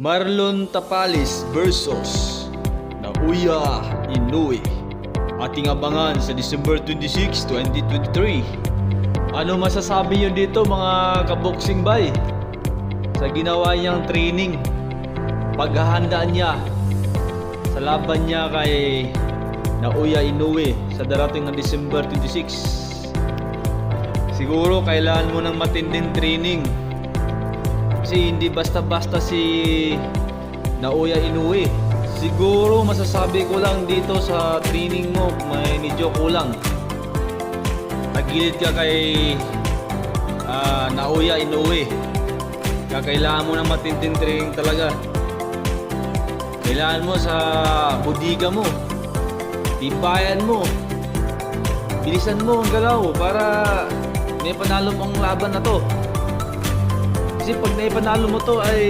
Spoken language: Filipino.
Marlon Tapalis versus Naoya Inoue. Ating abangan sa December 26, 2023. Ano masasabi nyo dito mga kaboxing bay? Sa ginawa niyang training, paghahandaan niya sa laban niya kay Naoya Inoue sa darating na December 26. Siguro kailangan mo ng matinding training. Kasi hindi basta-basta si Naoya Inoue. Siguro masasabi ko lang dito sa training mo may medyo kulang. Nagilid ka kay Naoya Inoue. Kailangan mo ng matinding training talaga. Kailangan mo sa budiga mo, tibayan mo, bilisan mo ang galaw para may panalo mo ang laban na to. Kasi pag naipanalo mo to ay